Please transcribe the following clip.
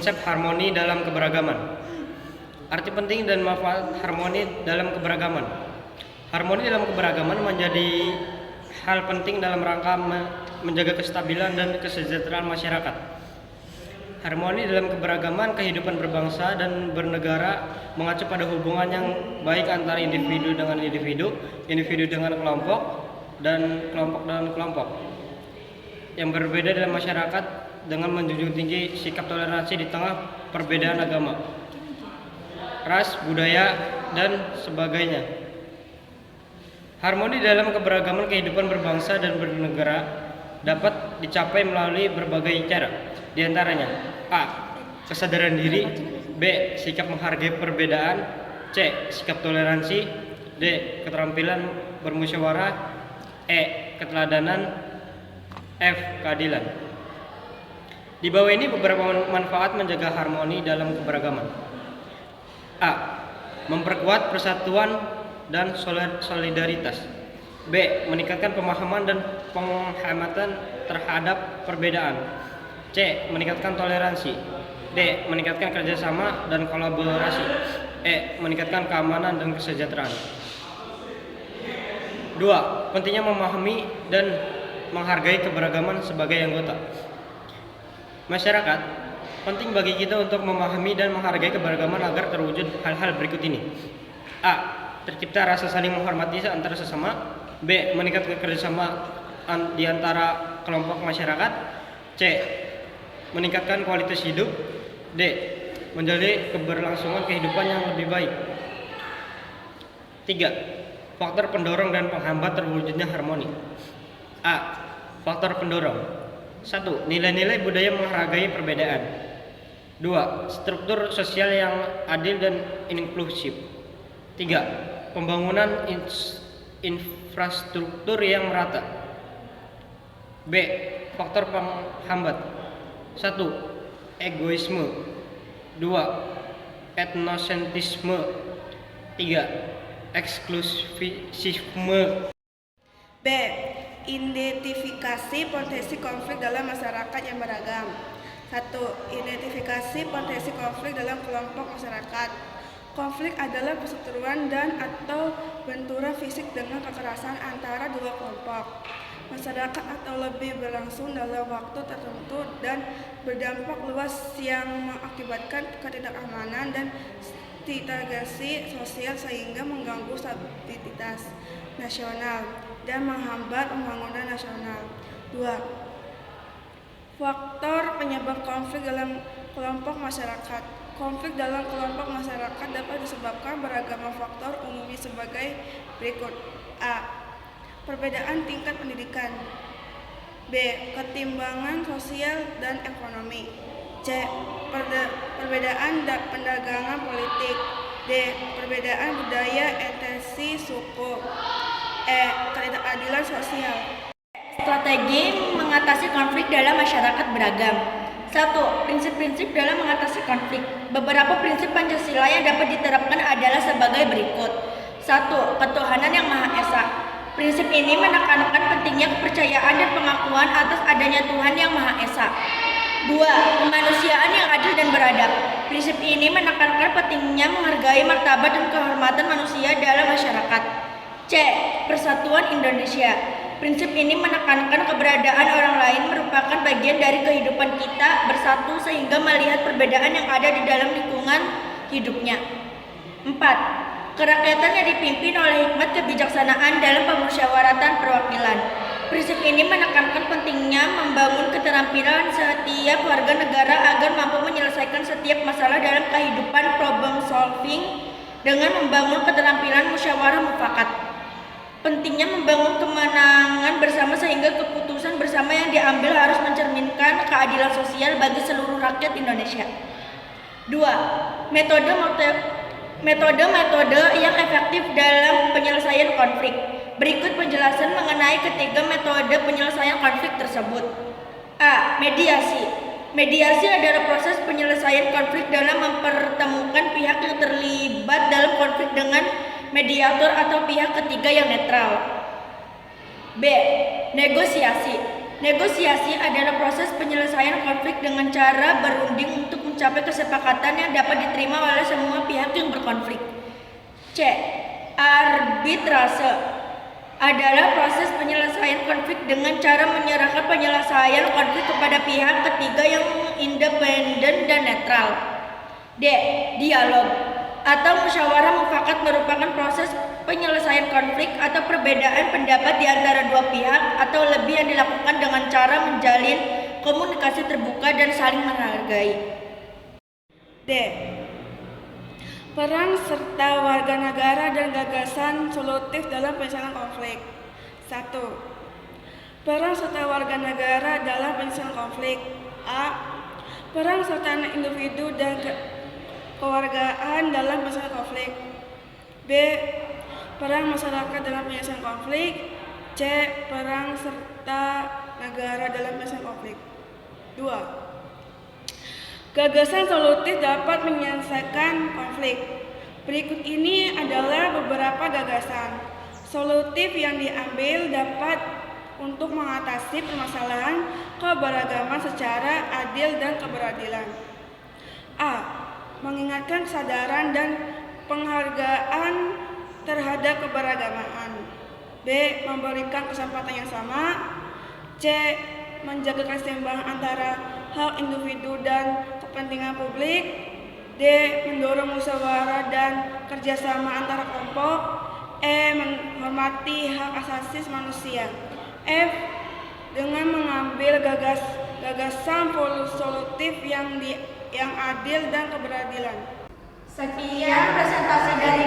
Konsep harmoni dalam keberagaman. Arti penting dan manfaat harmoni dalam keberagaman. Harmoni dalam keberagaman menjadi hal penting dalam rangka menjaga kestabilan dan kesejahteraan masyarakat. Harmoni dalam keberagaman kehidupan berbangsa dan bernegara mengacu pada hubungan yang baik antara individu dengan individu, individu dengan kelompok, dan kelompok dengan kelompok yang berbeda dalam masyarakat dengan menjunjung tinggi sikap toleransi di tengah perbedaan agama, ras, budaya, dan sebagainya. Harmoni dalam keberagaman kehidupan berbangsa dan bernegara dapat dicapai melalui berbagai cara. Di antaranya A. Kesadaran diri. B. Sikap menghargai perbedaan. C. Sikap toleransi. D. Keterampilan bermusyawarah. E. Keteladanan. F. Keadilan. Di bawah ini beberapa manfaat menjaga harmoni dalam keberagaman. A. Memperkuat persatuan dan solidaritas. B. Meningkatkan pemahaman dan penghormatan terhadap perbedaan. C. Meningkatkan toleransi. D. Meningkatkan kerjasama dan kolaborasi. E. Meningkatkan keamanan dan kesejahteraan. 2. Pentingnya memahami dan menghargai keberagaman sebagai anggota masyarakat. Penting bagi kita untuk memahami dan menghargai keberagaman agar terwujud hal-hal berikut ini. A. Tercipta rasa saling menghormati antara sesama. B. Meningkatkan kerjasama di antara kelompok masyarakat. C. Meningkatkan kualitas hidup. D. Menjalin keberlangsungan kehidupan yang lebih baik. 3. Faktor pendorong dan penghambat terwujudnya harmoni. A. Faktor pendorong. 1. Nilai-nilai budaya menghargai perbedaan. 2. Struktur sosial yang adil dan inklusif. 3. Pembangunan infrastruktur yang merata. B. Faktor penghambat. 1. Egoisme. 2. Etnosentrisme. 3. Eksklusifisme. B. Identifikasi potensi konflik dalam masyarakat yang beragam. 1. Identifikasi potensi konflik dalam kelompok masyarakat. Konflik adalah perseteruan dan atau benturan fisik dengan kekerasan antara dua kelompok masyarakat atau lebih berlangsung dalam waktu tertentu dan berdampak luas yang mengakibatkan ketidakamanan dan stagnasi sosial sehingga mengganggu stabilitas nasional dan menghambat pembangunan nasional. 2. Faktor penyebab konflik dalam kelompok masyarakat. Konflik dalam kelompok masyarakat dapat disebabkan beragam faktor umumnya sebagai berikut. A. Perbedaan tingkat pendidikan. B. Ketimbangan sosial dan ekonomi. C. Perbedaan perdagangan politik. D. Perbedaan budaya, etnisi, suku. E. Ketidakadilan sosial. Strategi mengatasi konflik dalam masyarakat beragam. 1. Prinsip-prinsip dalam mengatasi konflik. Beberapa prinsip Pancasila yang dapat diterapkan adalah sebagai berikut. 1. Ketuhanan yang Maha Esa. Prinsip ini menekankan pentingnya kepercayaan dan pengakuan atas adanya Tuhan yang Maha Esa. 2. Kemanusiaan yang adil dan beradab. Prinsip ini menekankan pentingnya menghargai martabat dan kehormatan manusia dalam masyarakat. C. Persatuan Indonesia. Prinsip ini menekankan keberadaan orang lain merupakan bagian dari kehidupan kita bersatu sehingga melihat perbedaan yang ada di dalam lingkungan hidupnya. 4. Kerakyatan yang dipimpin oleh hikmat kebijaksanaan dalam pemusyawaratan perwakilan. Prinsip ini menekankan pentingnya membangun keterampilan setiap warga negara agar mampu menyelesaikan setiap masalah dalam kehidupan problem solving dengan membangun keterampilan musyawarah mufakat. Pentingnya membangun kemenangan bersama sehingga keputusan bersama yang diambil harus mencerminkan keadilan sosial bagi seluruh rakyat Indonesia. 2. Metode-metode yang efektif dalam penyelesaian konflik. Berikut penjelasan mengenai ketiga metode penyelesaian konflik tersebut. A. Mediasi. Mediasi adalah proses penyelesaian konflik dalam mempertemukan pihak yang terlibat dalam konflik dengan mediator atau pihak ketiga yang netral. B. Negosiasi. Negosiasi adalah proses penyelesaian konflik dengan cara berunding untuk mencapai kesepakatan yang dapat diterima oleh semua pihak yang berkonflik. C. Arbitrase adalah proses penyelesaian konflik dengan cara menyerahkan penyelesaian konflik kepada pihak ketiga yang independen dan netral. D. Dialog atau musyawarah mufakat merupakan proses penyelesaian konflik atau perbedaan pendapat di antara dua pihak atau lebih yang dilakukan dengan cara menjalin komunikasi terbuka dan saling menghargai. D. Peran serta warga negara dan gagasan solutif dalam penyelesaian konflik. 1. Peran serta warga negara dalam penyelesaian konflik. A. Peran serta individu dan kewargaan dalam penyelesaian konflik. B. Peran masyarakat dalam penyelesaian konflik. C. Peran serta negara dalam penyelesaian konflik. 2. Gagasan solutif dapat menyelesaikan konflik. Berikut ini adalah beberapa gagasan solutif yang diambil dapat untuk mengatasi permasalahan keberagaman secara adil dan keberadilan. A. Mengingatkan kesadaran dan penghargaan terhadap keberagaman. B. Memberikan kesempatan yang sama. C. Menjaga keseimbangan antara hak individu dan kepentingan publik. D. Mendorong musyawarah dan kerjasama antara kelompok. E. Menghormati hak asasi manusia. F. Dengan mengambil gagasan solutif yang adil dan keberadilan. Sekian presentasi dari